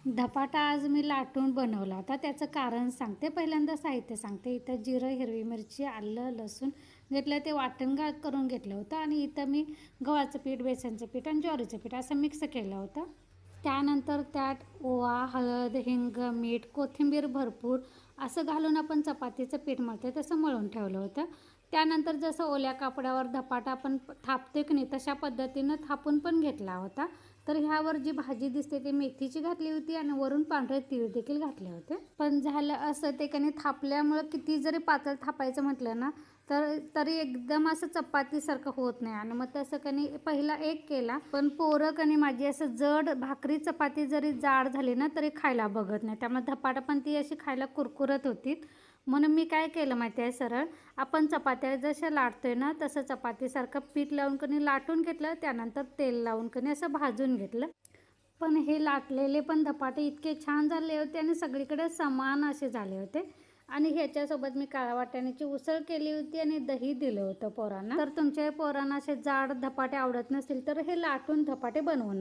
धपाटा आज मी लाटून बनवला होता. त्याचं कारण सांगते. पहिल्यांदा साहित्य सांगते. इथं जिरं, हिरवी मिरची, आलं, लसूण घेतलं, ते वाटण करून घेतलं होतं. आणि इथं मी गव्हाचं पीठ, बेसनचं पीठ आणि ज्वारीचं पीठ असं मिक्स केलं होतं. त्यानंतर त्यात ओवा, हळद, हिंग, मीठ, कोथिंबीर भरपूर असं घालून आपण चपातीचं पीठ मळते तसं मळून ठेवलं होतं. त्यानंतर जसं ओल्या कापडावर धपाटा आपण थापतो की नाही, तशा पद्धतीनं थापून पण घेतला होता. तर ह्यावर जी भाजी दिसते ती मेथीची घातली होती आणि वरून पांढरे तीळ देखील घातले होते. पण झालं असं, ते कणी थापल्यामुळं किती जरी पातळ थापायचं म्हटलं ना, तरी एकदम असं चपातीसारखं होत नाही. आणि मग तसं कणी पहिला एक केला, पण पोरं कणी माझी असं जड भाकरी चपाती जरी जाड झाली ना तरी खायला बघत नाही. त्यामुळे धपाटा पण ती अशी खायला कुरकुरत होती. म्हणून मी काय केलं माहिती आहे, सरळ आपण चपात्या जशा लाटतोय ना तसं चपातीसारखं पीठ लावून कणी लाटून घेतलं. त्यानंतर तेल लावून कणी असं भाजून घेतलं. पण हे लाटलेले पण धपाटे इतके छान झाले होते आणि सगळीकडे समान असे झाले होते. आणि ह्याच्यासोबत मी काळा वाटाण्याची उसळ केली होती आणि दही दिलं होतं पोरांना. तर तुमच्या पोरांना असे जाड धपाटे आवडत नसतील तर हे लाटून धपाटे बनवून